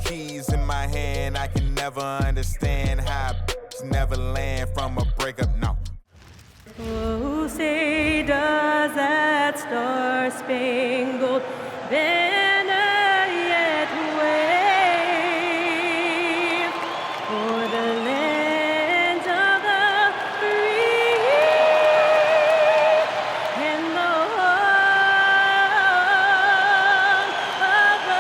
keys in my hand. I can never understand how never land from a breakup, no. Oh, say does that star-spangled banner yet wave o'er the land of the free and the home of the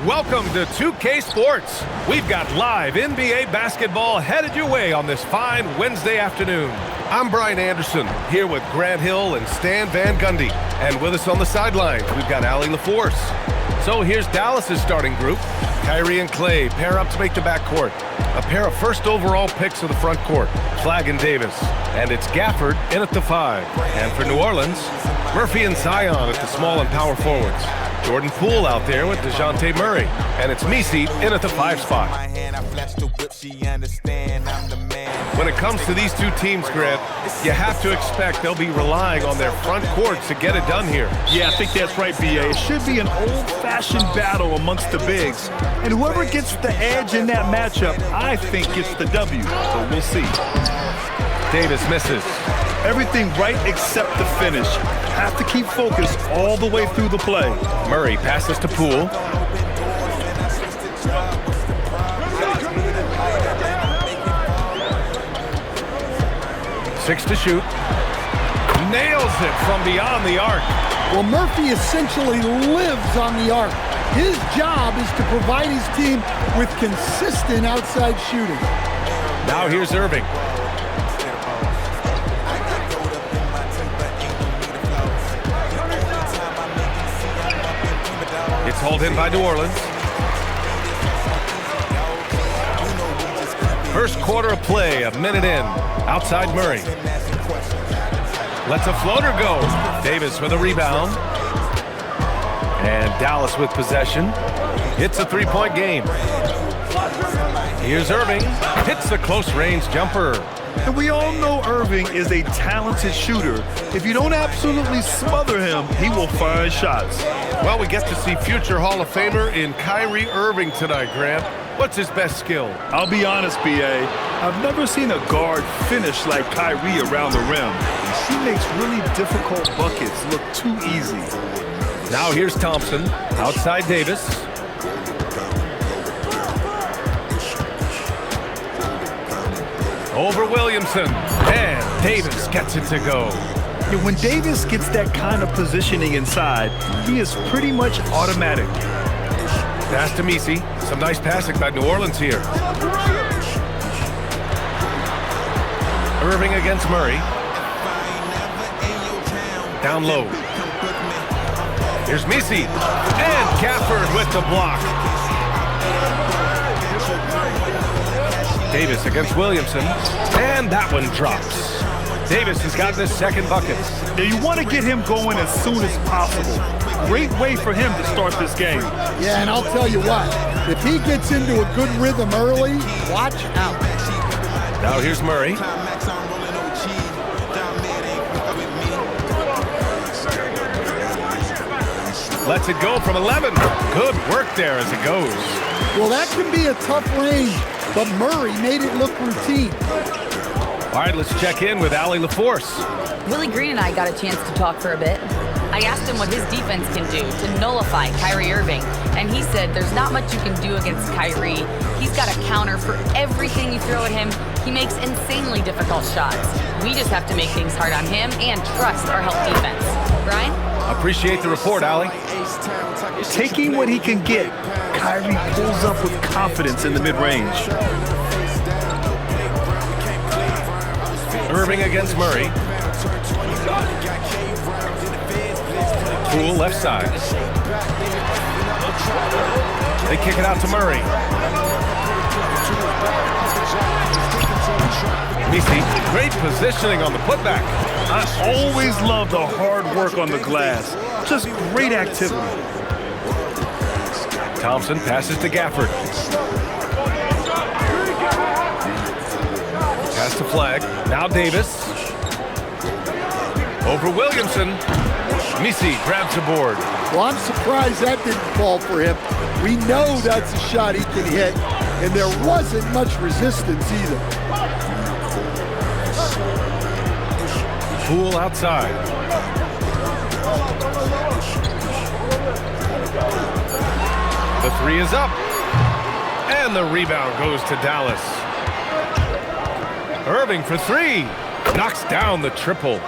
Welcome to 2K Sports. We've got live NBA basketball headed your way on this fine Wednesday afternoon. I'm Brian Anderson, here with Grant Hill and Stan Van Gundy. And with us on the sidelines, we've got Allie LaForce. So here's Dallas's starting group. Kyrie and Clay pair up to make the backcourt. A pair of first overall picks of the front court, Flagg and Davis. And it's Gafford in at the 5. And for New Orleans, Murphy and Zion at the small and power forwards. Jordan Poole out there with DeJounte Murray. And it's Messi in at the 5 spot. When it comes to these two teams, Grant, you have to expect they'll be relying on their front court to get it done here. Yeah, I think that's right, B.A. It should be an old-fashioned battle amongst the bigs. And whoever gets the edge in that matchup, I think gets the W. So we'll see. Davis misses. Everything right except the finish. Have to keep focused all the way through the play. Murray passes to Poole. Six to shoot. Nails it from beyond the arc. Well, Murphy essentially lives on the arc. His job is to provide his team with consistent outside shooting. Now here's Irving. It's hauled in by New Orleans. First quarter of play, a minute in. Outside Murray. Lets a floater go. Davis with a rebound. And Dallas with possession. It's a three-point game. Here's Irving. Hits the close-range jumper. And we all know Irving is a talented shooter. If you don't absolutely smother him, he will find shots. Well, we get to see future Hall of Famer in Kyrie Irving tonight, Grant. What's his best skill? I'll be honest, B.A. I've never seen a guard finish like Kyrie around the rim. She makes really difficult buckets look too easy. Now here's Thompson. Outside Davis. Over Williamson. And Davis gets it to go. Yeah, when Davis gets that kind of positioning inside, he is pretty much automatic. Pass to Messi. Some nice passing by New Orleans here. Irving against Murray. Down low. Here's Messi. And Gafford with the block. Davis against Williamson. And that one drops. Davis has got his second bucket. Now you want to get him going as soon as possible. Great way for him to start this game. Yeah, and I'll tell you what, if he gets into a good rhythm early, watch out. Now here's Murray. Lets it go from 11. Good work there as it goes. Well, that can be a tough range, but Murray made it look routine. All right, let's check in with Allie LaForce. Willie Green and I got a chance to talk for a bit. I asked him what his defense can do to nullify Kyrie Irving, and he said there's not much you can do against Kyrie. He's got a counter for everything you throw at him. He makes insanely difficult shots. We just have to make things hard on him and trust our help defense. Brian? Appreciate the report, Allie. Taking what he can get, Kyrie pulls up with confidence in the mid-range. Irving against Murray. Poole left side. They kick it out to Murray. Messi, great positioning on the putback. I always love the hard work on the glass. Just great activity. Thompson passes to Gafford. flag. Now Davis. Over Williamson. Misi grabs the board. Well, I'm surprised that didn't fall for him. We know that's a shot he can hit, and there wasn't much resistance either. Poole outside. The three is up. And the rebound goes to Dallas. Irving for three. Knocks down the triple.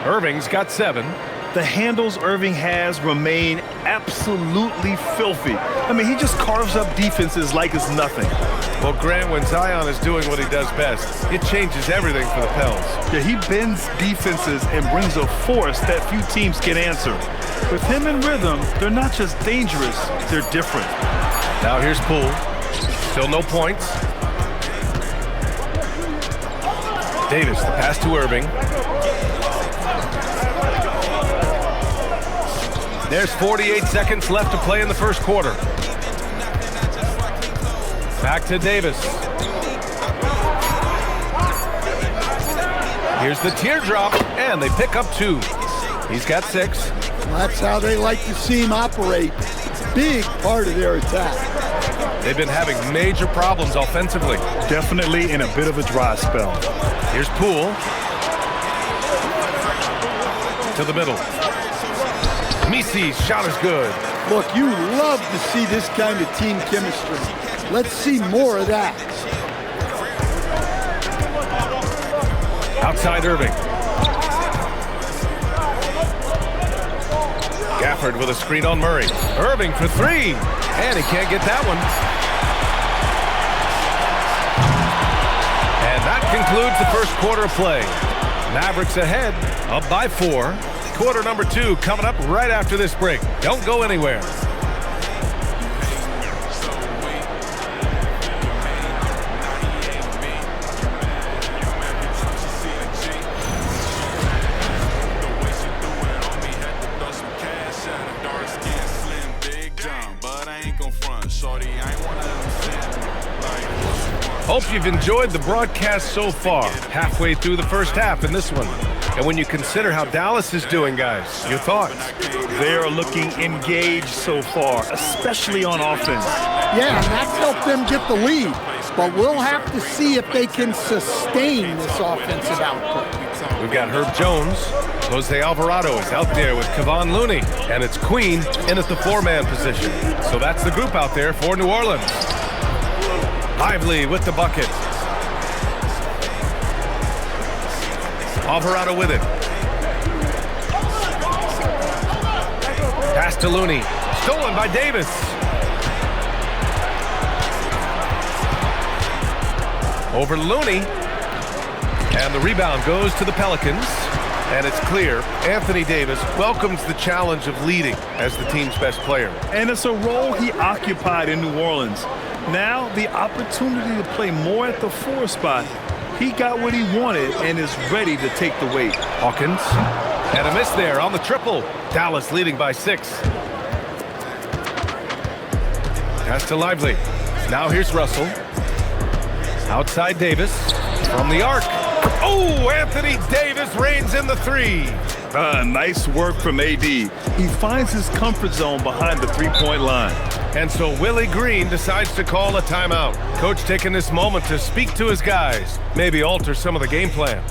Irving's got 7. The handles Irving has remain absolutely filthy. I mean, he just carves up defenses like it's nothing. Well, Grant, when Zion is doing what he does best, it changes everything for the Pels. Yeah, he bends defenses and brings a force that few teams can answer. With him in rhythm, they're not just dangerous, they're different. Now here's Poole. Still no points. Davis, the pass to Irving. There's 48 seconds left to play in the first quarter. Back to Davis. Here's the teardrop, and they pick up 2. He's got 6. That's how they like to see him operate. Big part of their attack. They've been having major problems offensively. Definitely in a bit of a dry spell. Here's Poole. To the middle. Misi's shot is good. Look, you love to see this kind of team chemistry. Let's see more of that. Outside Irving. Gafford with a screen on Murray. Irving for 3. And he can't get that one. And that concludes the first quarter of play. Mavericks ahead, up by 4. Quarter number 2 coming up right after this break. Don't go anywhere. Hope you've enjoyed the broadcast so far. Halfway through the first half in this one. And when you consider how Dallas is doing, guys, your thoughts? They are looking engaged so far, especially on offense. Yeah, and that's helped them get the lead. But we'll have to see if they can sustain this offensive output. We've got Herb Jones. Jose Alvarado is out there with Kevon Looney. And it's Queen in at the 4-man position. So that's the group out there for New Orleans. Lively with the bucket. Alvarado with it. Pass to Looney. Stolen by Davis. Over Looney. And the rebound goes to the Pelicans. And it's clear Anthony Davis welcomes the challenge of leading as the team's best player. And it's a role he occupied in New Orleans. Now the opportunity to play more at the 4 spot. He got what he wanted and is ready to take the weight. Hawkins. And a miss there on the triple. Dallas leading by 6. Pass to Lively. Now here's Russell. Outside Davis. From the arc. Oh, Anthony Davis reigns in the 3. Nice work from AD. He finds his comfort zone behind the 3-point line. And so Willie Green decides to call a timeout. Coach taking this moment to speak to his guys, maybe alter some of the game plan.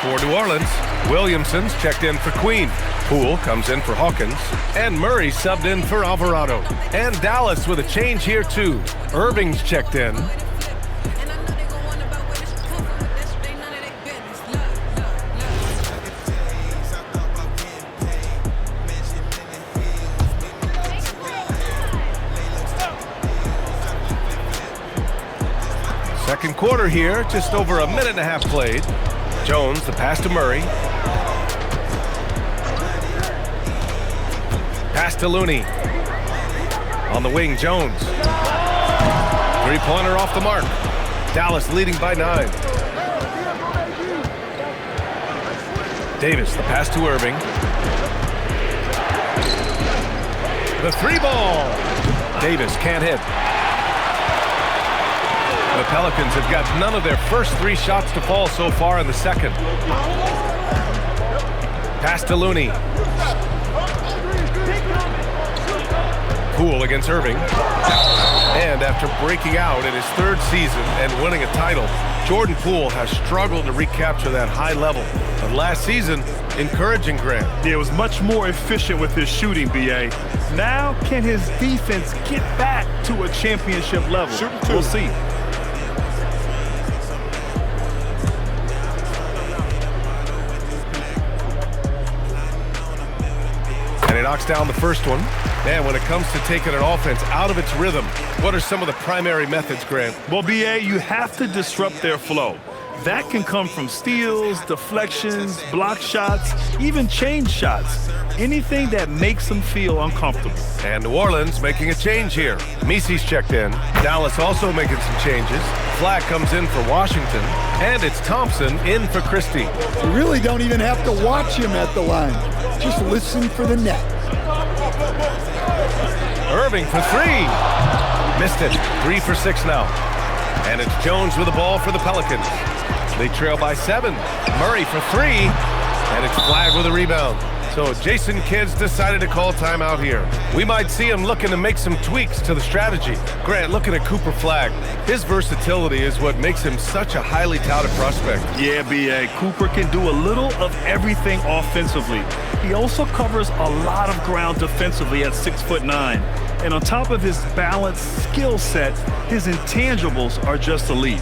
For New Orleans, Williamson's checked in for Queen. Poole comes in for Hawkins. And Murray subbed in for Alvarado. And Dallas with a change here too. Irving's checked in. Second quarter here, just over a minute and a half played. Jones, the pass to Murray. Pass to Looney. On the wing, Jones. Three-pointer off the mark. Dallas leading by 9. Davis, the pass to Irving. The three ball. Davis can't hit. The Pelicans have got none of their first 3 shots to fall so far in the second. Pass to Looney. Poole against Irving. And after breaking out in his 3rd season and winning a title, Jordan Poole has struggled to recapture that high level. But last season, encouraging, Grant. Yeah, it was much more efficient with his shooting, B.A. Now, can his defense get back to a championship level? We'll see. And he knocks down the first one. Man, when it comes to taking an offense out of its rhythm, what are some of the primary methods, Grant? Well, B.A., you have to disrupt their flow. That can come from steals, deflections, block shots, even change shots. Anything that makes them feel uncomfortable. And New Orleans making a change here. Misi's checked in. Dallas also making some changes. Flack comes in for Washington. And it's Thompson in for Christie. You really don't even have to watch him at the line. Just listen for the net. Irving for 3. Missed it. 3 for 6 now. And it's Jones with the ball for the Pelicans. They trail by 7. Murray for 3. And it's Flagg with a rebound. So Jason Kidd's decided to call timeout here. We might see him looking to make some tweaks to the strategy. Grant, looking at Cooper Flagg, his versatility is what makes him such a highly touted prospect. Yeah, B.A. Cooper can do a little of everything offensively. He also covers a lot of ground defensively at 6'9". And on top of his balanced skill set, his intangibles are just elite.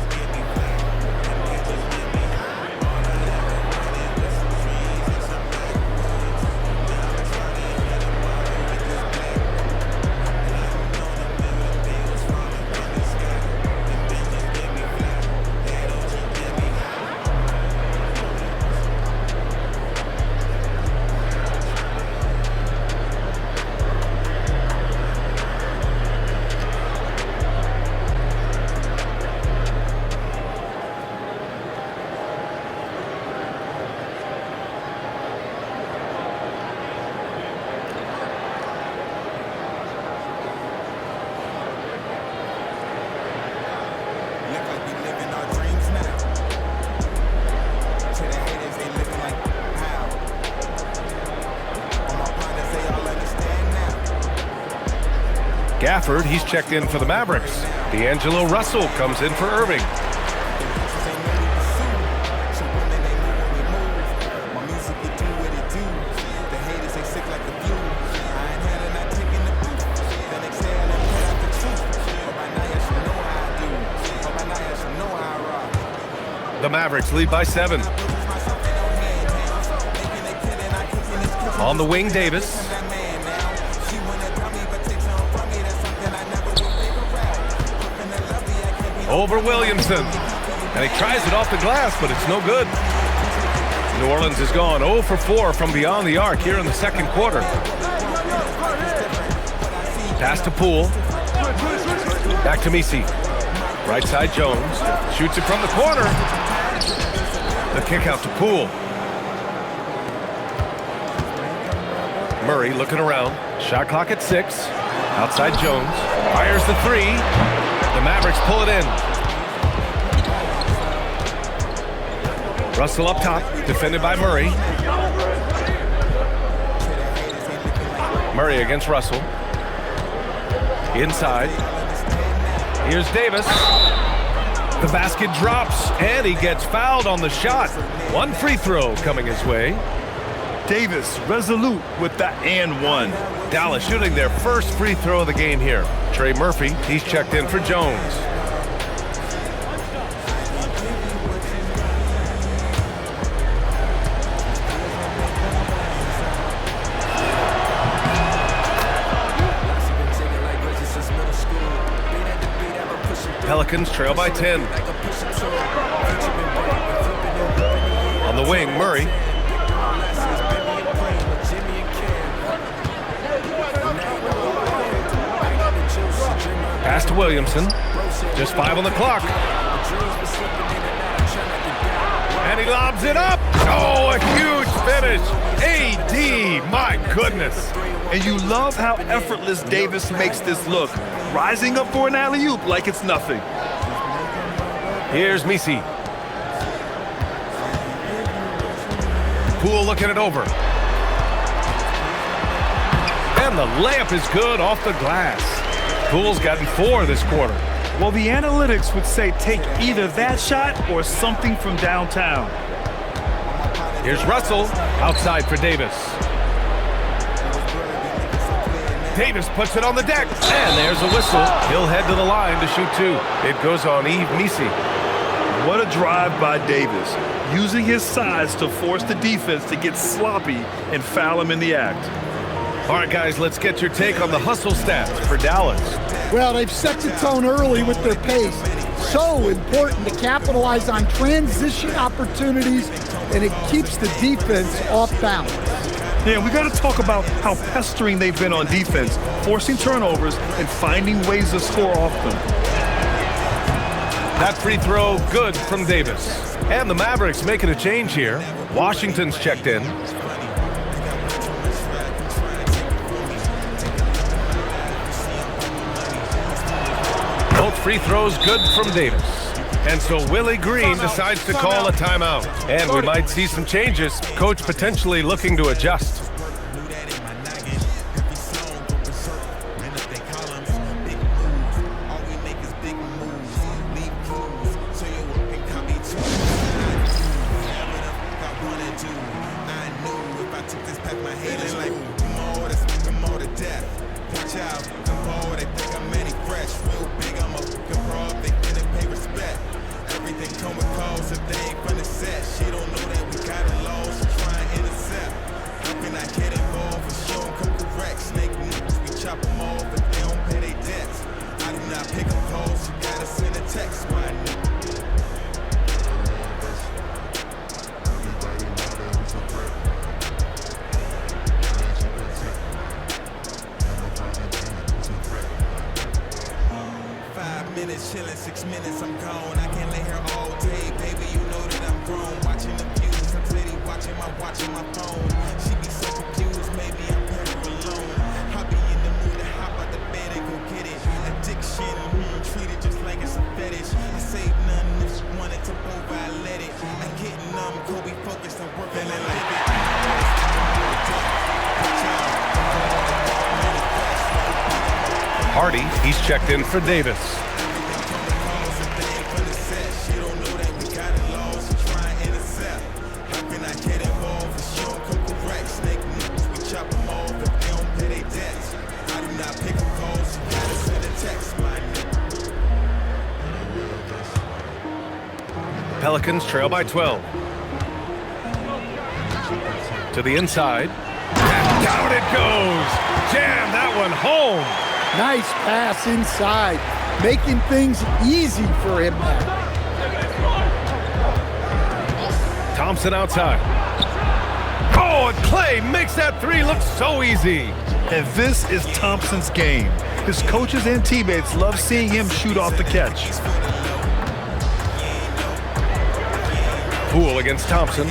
Gafford, he's checked in for the Mavericks. D'Angelo Russell comes in for Irving. The Mavericks lead by 7. On the wing, Davis. Over Williamson. And he tries it off the glass, but it's no good. New Orleans has gone 0 for 4 from beyond the arc here in the second quarter. Pass to Poole. Back to Misi. Right side, Jones. Shoots it from the corner. The kick out to Poole. Murray looking around. Shot clock at 6. Outside Jones. Fires the 3. The Mavericks pull it in. Russell up top, defended by Murray. Murray against Russell. Inside. Here's Davis. The basket drops, and he gets fouled on the shot. One free throw coming his way. Davis resolute with that and one. Dallas shooting their first free throw of the game here. Trey Murphy, he's checked in for Jones. Pelicans trail by 10. On the wing, Murray. Pass to Williamson. Just 5 on the clock. And he lobs it up. Oh, a huge finish. AD, my goodness. And you love how effortless Davis makes this look, rising up for an alley-oop like it's nothing. Here's Misi. Poole looking it over. And the layup is good off the glass. Poole's gotten 4 this quarter. Well, the analytics would say take either that shot or something from downtown. Here's Russell, outside for Davis. Davis puts it on the deck, and there's a whistle. He'll head to the line to shoot 2. It goes on Yves Misi. What a drive by Davis, using his size to force the defense to get sloppy and foul him in the act. All right, guys, let's get your take on the hustle stats for Dallas. Well, they've set the tone early with their pace. So important to capitalize on transition opportunities, and it keeps the defense off balance. Yeah, we got to talk about how pestering they've been on defense, forcing turnovers and finding ways to score off them. That free throw good from Davis. And the Mavericks making a change here. Washington's checked in. Both free throws good from Davis. And so Willie Green decides to call a timeout. And we might see some changes. Coach potentially looking to adjust. Chillin', 6 minutes, I'm gone. I can't lay here all day, baby. You know that I'm grown. Watching the views, I'm steady watching my phone. She be so confused, maybe I'm better alone. I be in the mood to hop out the bed and go get it. Addiction, treat it just like it's a fetish. I save none, if she wanted to over, I let it. I get numb, Kobe focused, I'm working like it. Hardy, he's checked in for Davis. Pelicans trail by 12. To the inside. And down it goes. Jam that one home. Nice pass inside, making things easy for him now. Thompson outside. Oh, and Clay makes that 3 look so easy. And this is Thompson's game. His coaches and teammates love seeing him shoot off the catch. Poole against Thompson.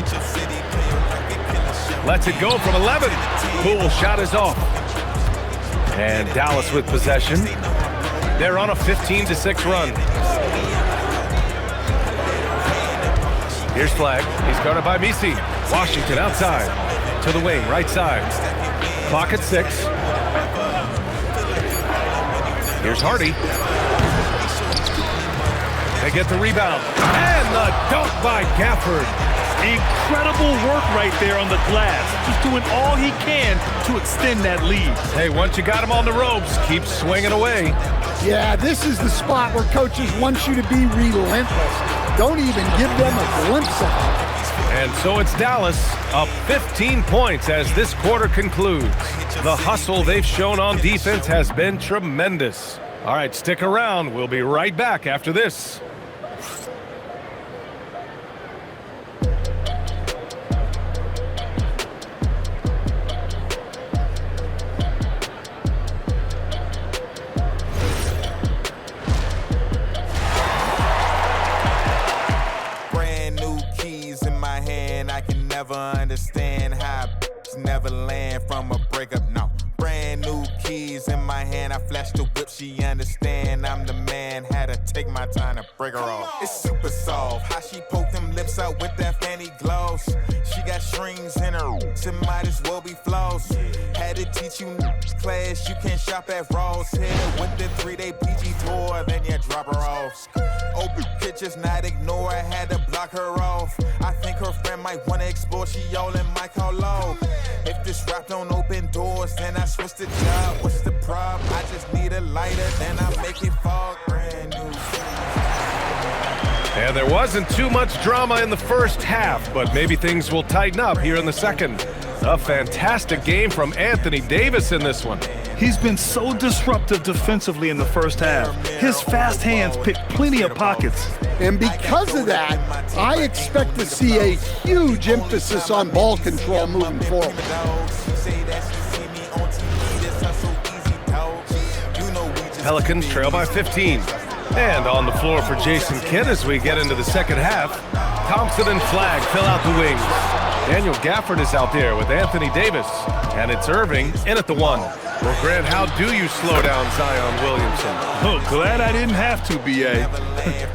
Lets it go from 11. Poole's shot is off. And Dallas with possession. They're on a 15-6 run. Here's Flag. He's guarded by Misi. Washington outside. To the wing, right side. Clock at 6. Here's Hardy. They get the rebound. And the dunk by Gafford. Incredible work right there on the glass. Just doing all he can to extend that lead. Hey, once you got him on the ropes, keep swinging away. Yeah, this is the spot where coaches want you to be relentless. Don't even give them a glimpse of it. And so it's Dallas up 15 points as this quarter concludes. The hustle they've shown on defense has been tremendous. All right, stick around. We'll be right back after this. Brand new keys in my hand. I can never understand how never land from a breakup. No. Brand new keys in my hand. I flash the whip, she understand I'm the man. Had to take my time to break her off. It's super soft. How she poked them lips out with that fanny gloss. She got strings in her roots, it might as well be floss. Had to teach you class, you can't shop at Ross. Here with the 3-day PG tour, then you drop her off. Open pictures, not ignore, I had to block her off. I think her friend might wanna explore, she all in my call low. If this rap don't open doors, then I switch the job. What's the problem? I just need a lighter, then I make it fall. Brand new. And there wasn't too much drama in the first half, but maybe things will tighten up here in the second. A fantastic game from Anthony Davis in this one. He's been so disruptive defensively in the first half. His fast hands pick plenty of pockets. And because of that, I expect to see a huge emphasis on ball control moving forward. Pelicans trail by 15. And on the floor for Jason Kidd as we get into the second half. Thompson and Flagg fill out the wings. Daniel Gafford is out there with Anthony Davis. And it's Irving in at the 1. Well, Grant, how do you slow down Zion Williamson? Oh, glad I didn't have to, B.A.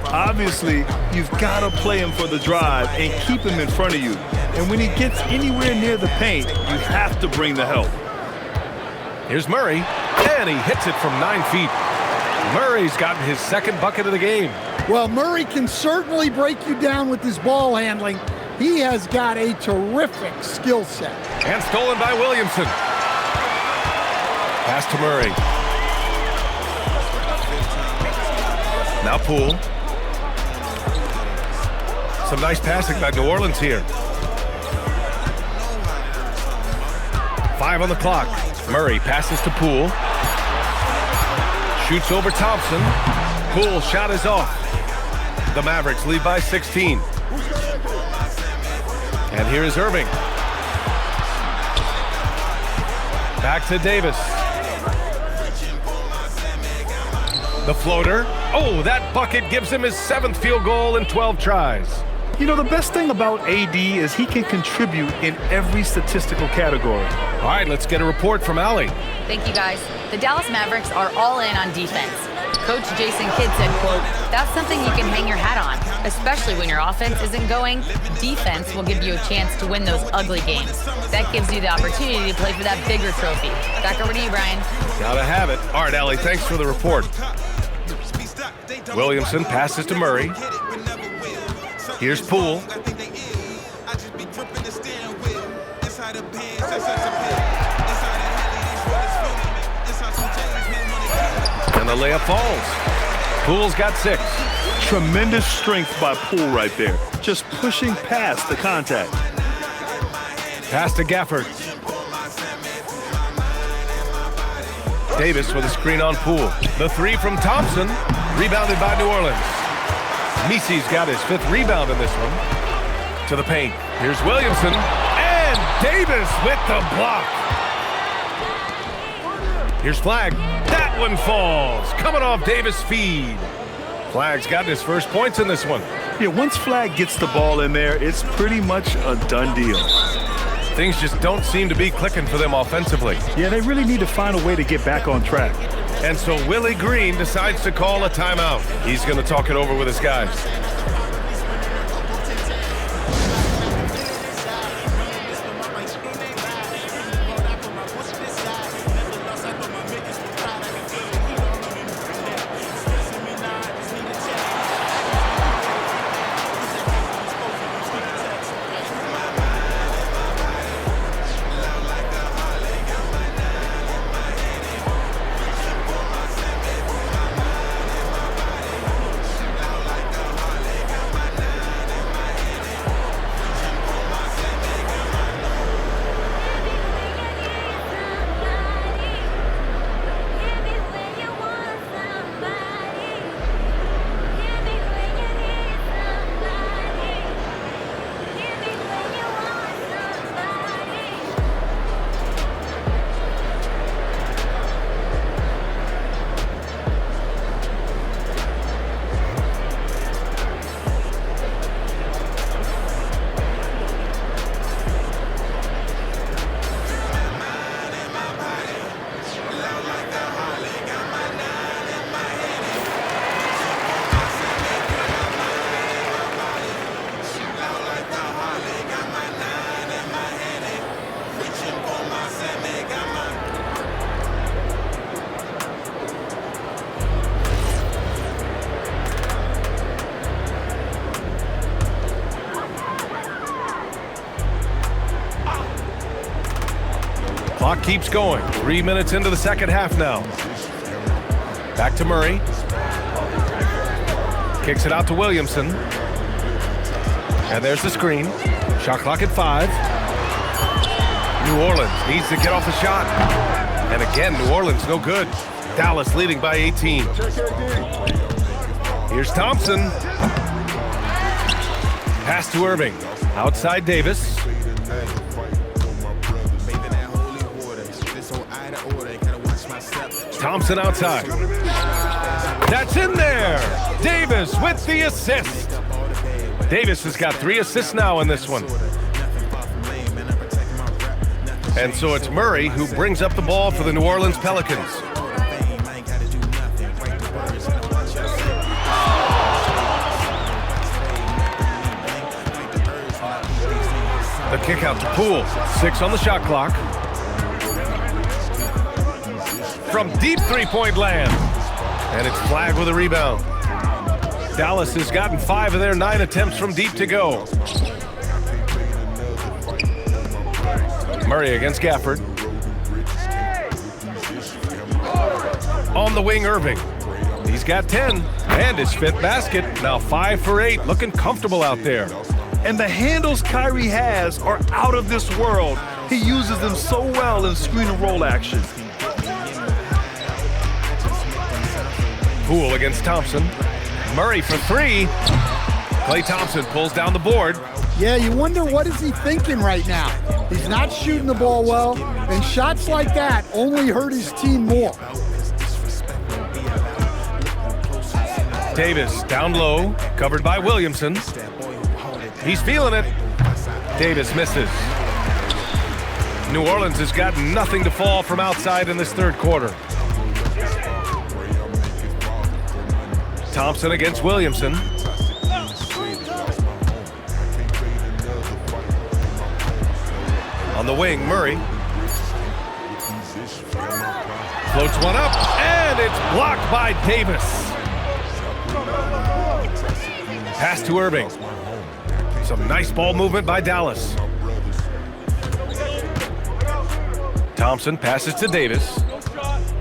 Obviously, you've got to play him for the drive and keep him in front of you. And when he gets anywhere near the paint, you have to bring the help. Here's Murray, and he hits it from 9 feet. Murray's gotten his second bucket of the game. Well, Murray can certainly break you down with his ball handling. He has got a terrific skill set. And stolen by Williamson. Pass to Murray. Now Poole. Some nice passing by New Orleans here. 5 on the clock. Murray passes to Poole. Shoots over Thompson. Poole's shot is off. The Mavericks lead by 16. And here is Irving. Back to Davis. The floater. Oh, that bucket gives him his 7th field goal in 12 tries. You know, the best thing about AD is he can contribute in every statistical category. All right, let's get a report from Allie. Thank you, guys. The Dallas Mavericks are all in on defense. Coach Jason Kidd said, quote, "That's something you can hang your hat on, especially when your offense isn't going. Defense will give you a chance to win those ugly games. That gives you the opportunity to play for that bigger trophy." Back over to you, Brian. Gotta have it. All right, Allie, thanks for the report. Williamson passes to Murray. Here's Poole. And the layup falls. Poole's got 6. Tremendous strength by Poole right there. Just pushing past the contact. Pass to Gafford. Davis with a screen on Poole. The 3 from Thompson. Rebounded by New Orleans. Misi's got his 5th rebound in this one. To the paint. Here's Williamson. And Davis with the block. Here's Flagg. That one falls. Coming off Davis' feed. Flagg's got his first points in this one. Yeah, once Flagg gets the ball in there, it's pretty much a done deal. Things just don't seem to be clicking for them offensively. Yeah, they really need to find a way to get back on track. And so Willie Green decides to call a timeout. He's going to talk it over with his guys. Clock keeps going. 3 minutes into the second half now. Back to Murray. Kicks it out to Williamson. And there's the screen. Shot clock at 5. New Orleans needs to get off a shot. And again, New Orleans no good. Dallas leading by 18. Here's Thompson. Pass to Irving. Outside Davis. Thompson outside. That's in there. Davis with the assist. Davis has got 3 assists now in this one. And so it's Murray who brings up the ball for the New Orleans Pelicans. The kick out to Poole. 6 on the shot clock. From deep three-point land. And it's Flagg with a rebound. Dallas has gotten 5 of their 9 attempts from deep to go. Murray against Gafford. On the wing, Irving. He's got 10 and his 5th basket. Now 5 for 8, looking comfortable out there. And the handles Kyrie has are out of this world. He uses them so well in screen and roll action. Poole against Thompson. Murray for 3. Klay Thompson pulls down the board. Yeah, you wonder what is he thinking right now. He's not shooting the ball well, and shots like that only hurt his team more. Davis down low, covered by Williamson. He's feeling it. Davis misses. New Orleans has got nothing to fall from outside in this third quarter. Thompson against Williamson. On the wing, Murray. Floats one up, and it's blocked by Davis. Pass to Irving. Some nice ball movement by Dallas. Thompson passes to Davis.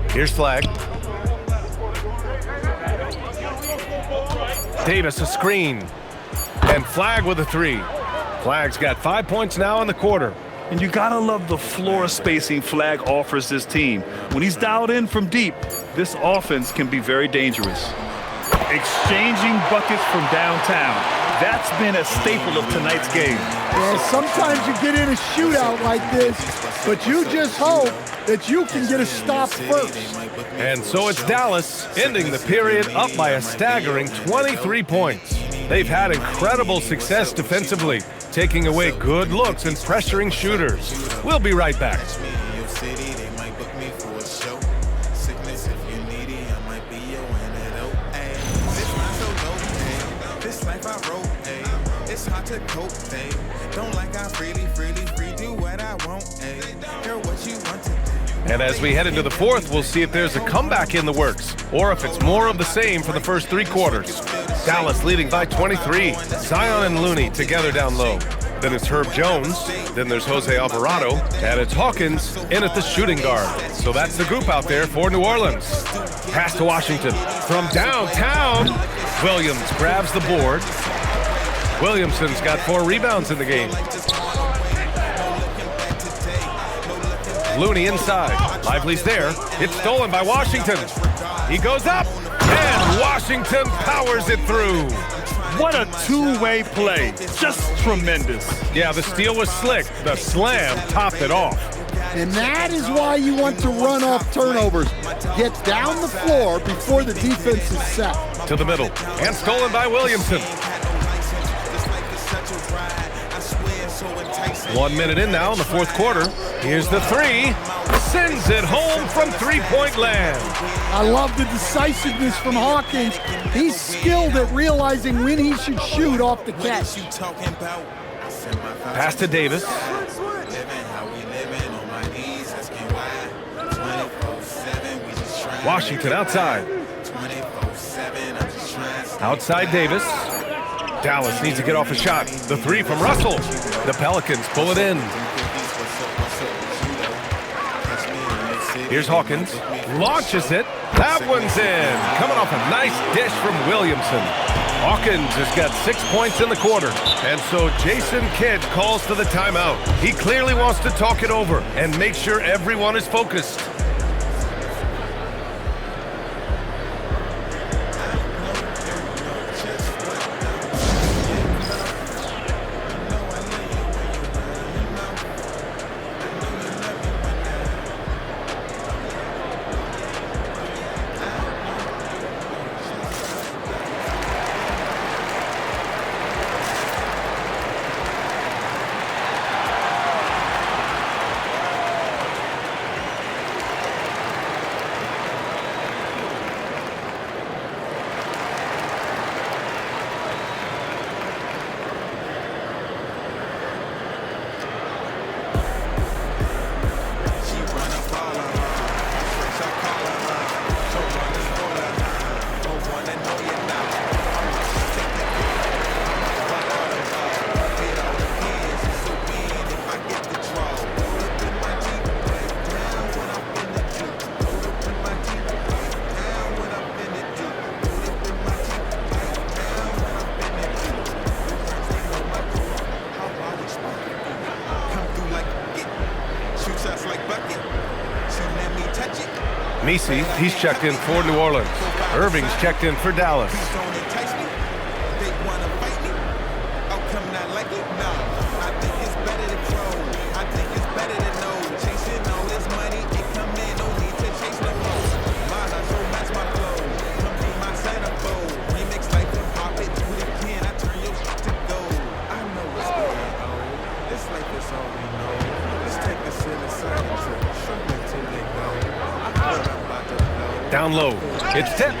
Here's Flagg. Davis a screen. And Flagg with a 3. Flagg's got 5 points now in the quarter. And you gotta love the floor spacing Flagg offers this team. When he's dialed in from deep, this offense can be very dangerous. Exchanging buckets from downtown. That's been a staple of tonight's game. Yeah, sometimes you get in a shootout like this, but you just hope that you can get a stop first. And so it's Dallas ending the period up by a staggering 23 points. They've had incredible success defensively, taking away good looks and pressuring shooters. We'll be right back. It's hard to cope, ayy. Don't like I freely do what I want, ayy. Hear what you want to do. And as we head into the fourth, we'll see if there's a comeback in the works, or if it's more of the same for the first 3 quarters. Dallas leading by 23. Zion and Looney together down low. Then it's Herb Jones. Then there's Jose Alvarado. And it's Hawkins in at the shooting guard. So that's the group out there for New Orleans. Pass to Washington. From downtown, Williams grabs the board. Williamson's got 4 rebounds in the game. Looney inside. Lively's there. It's stolen by Washington. He goes up, and Washington powers it through. What a two-way play. Just tremendous. Yeah, the steal was slick. The slam topped it off. And that is why you want to run off turnovers. Get down the floor before the defense is set. To the middle, and stolen by Williamson. 1 minute in now in the fourth quarter. Here's the 3. Sends it home from three-point land. I love the decisiveness from Hawkins. He's skilled at realizing when he should shoot off the catch. Pass to Davis. Washington outside. Outside Davis. Dallas needs to get off a shot. The 3 from Russell. The Pelicans pull it in. Here's Hawkins. Launches it. That one's in. Coming off a nice dish from Williamson. Hawkins has got 6 points in the quarter. And so Jason Kidd calls for the timeout. He clearly wants to talk it over and make sure everyone is focused. Messi, he's checked in for New Orleans. Irving's checked in for Dallas. Down low, it's tipped.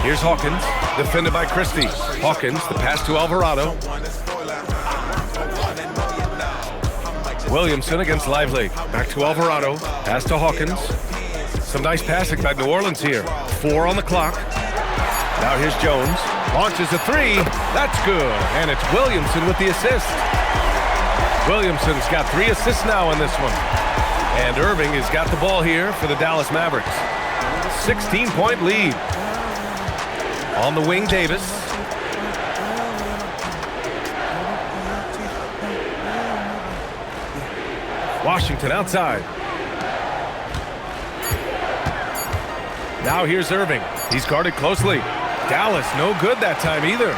Here's Hawkins, defended by Christie. Hawkins, the pass to Alvarado. Williamson against Lively. Back to Alvarado, pass to Hawkins. Some nice passing by New Orleans here. 4 on the clock. Now here's Jones, launches a 3. That's good, and it's Williamson with the assist. Williamson's got 3 assists now in this one. And Irving has got the ball here for the Dallas Mavericks. 16-point lead. On the wing, Davis. Washington outside. Now here's Irving. He's guarded closely. Dallas no good that time either.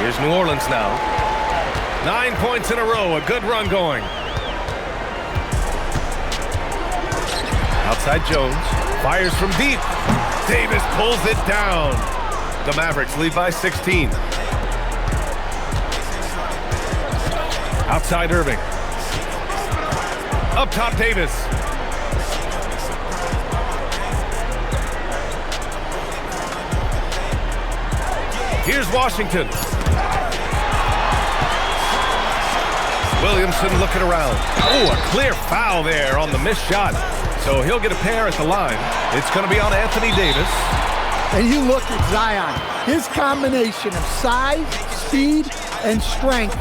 Here's New Orleans now. 9 points in a row. A good run going. Outside Jones, fires from deep. Davis pulls it down. The Mavericks lead by 16. Outside Irving. Up top Davis. Here's Washington. Williamson looking around. Oh, a clear foul there on the missed shot. So he'll get a pair at the line. It's going to be on Anthony Davis. And you look at Zion. His combination of size, speed, and strength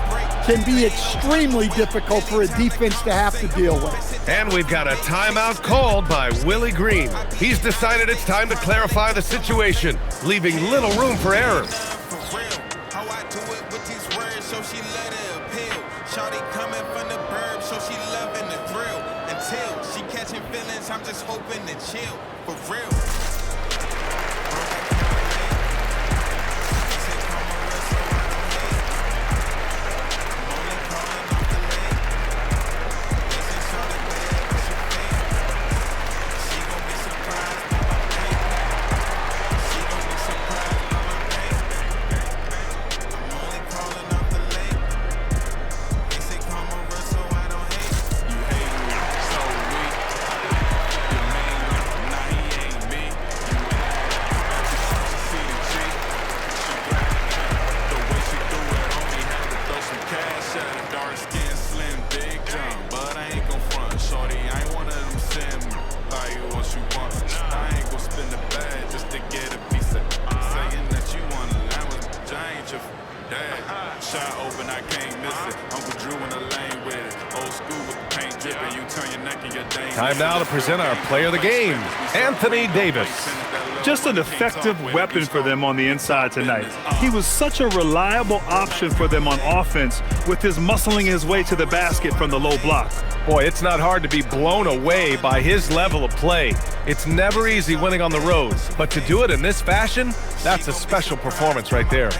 can be extremely difficult for a defense to have to deal with. And we've got a timeout called by Willie Green. He's decided it's time to clarify the situation, leaving little room for error. I'm just hoping to chill, for real. Shot open, I can't miss it. Uncle Drew in the lane with it. Old school with the paint. Time now to present our player of the game, Anthony Davis. Just an effective weapon for them on the inside tonight. He was such a reliable option for them on offense with his muscling his way to the basket from the low block. Boy, it's not hard to be blown away by his level of play. It's never easy winning on the road, but to do it in this fashion, that's a special performance right there.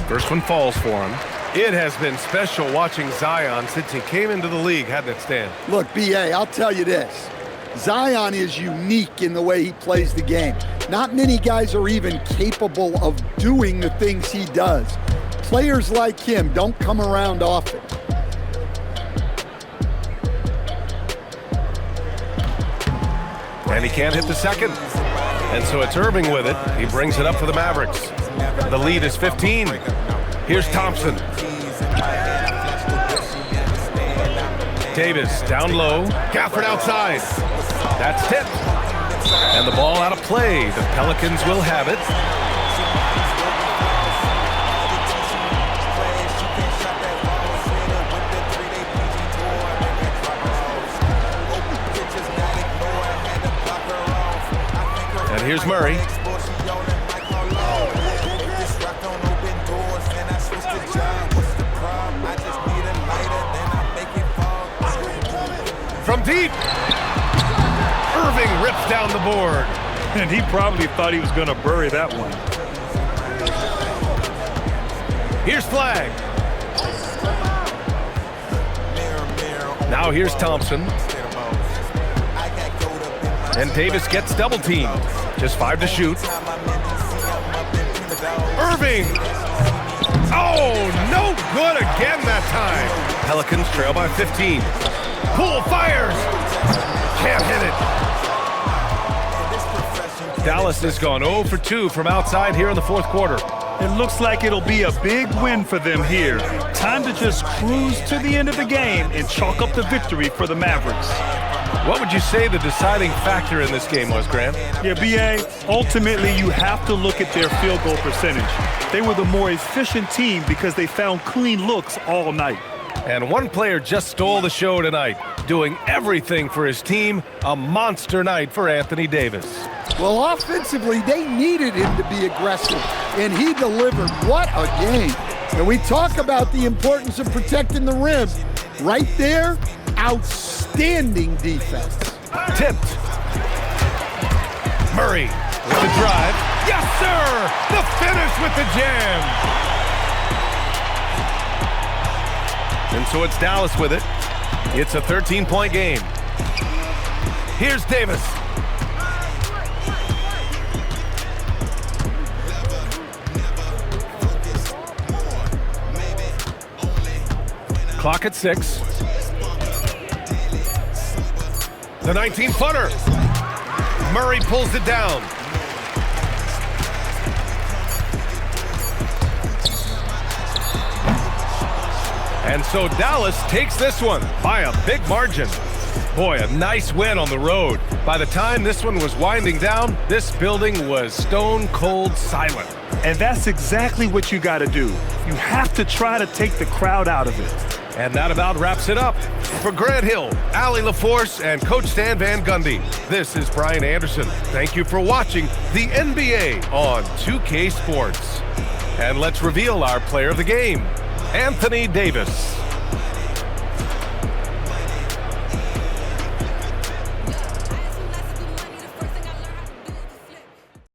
First one falls for him. It has been special watching Zion since he came into the league, hasn't it, Stan? Look, B.A., I'll tell you this. Zion is unique in the way he plays the game. Not many guys are even capable of doing the things he does. Players like him don't come around often. And he can't hit the second. And so it's Irving with it. He brings it up for the Mavericks. The lead is 15. Here's Thompson. Davis down low. Gafford outside. That's tipped. And the ball out of play. The Pelicans will have it. And here's Murray. From deep. Irving rips down the board. And he probably thought he was going to bury that one. Here's Flag. Now here's Thompson. And Davis gets double teamed. Just 5 to shoot. Irving. Oh, no good again that time. Pelicans trail by 15. Poole fires. Can't hit it. Dallas has gone 0 for 2 from outside here in the fourth quarter. It looks like it'll be a big win for them here. Time to just cruise to the end of the game and chalk up the victory for the Mavericks. What would you say the deciding factor in this game was, Grant? Yeah, B.A., ultimately you have to look at their field goal percentage. They were the more efficient team because they found clean looks all night. And one player just stole the show tonight, doing everything for his team. A monster night for Anthony Davis. Well, offensively, they needed him to be aggressive, and he delivered. What a game. And we talk about the importance of protecting the rim. Right there, outstanding defense. Tipped. Murray with the drive. Yes, sir! The finish with the jam. And so it's Dallas with it. It's a 13-point game. Here's Davis. Clock at 6. The 19-footer. Murray pulls it down. And so Dallas takes this one by a big margin. Boy, a nice win on the road. By the time this one was winding down, this building was stone cold silent. And that's exactly what you got to do. You have to try to take the crowd out of it. And that about wraps it up. For Grant Hill, Allie LaForce, and Coach Stan Van Gundy, this is Brian Anderson. Thank you for watching the NBA on 2K Sports. And let's reveal our player of the game, Anthony Davis.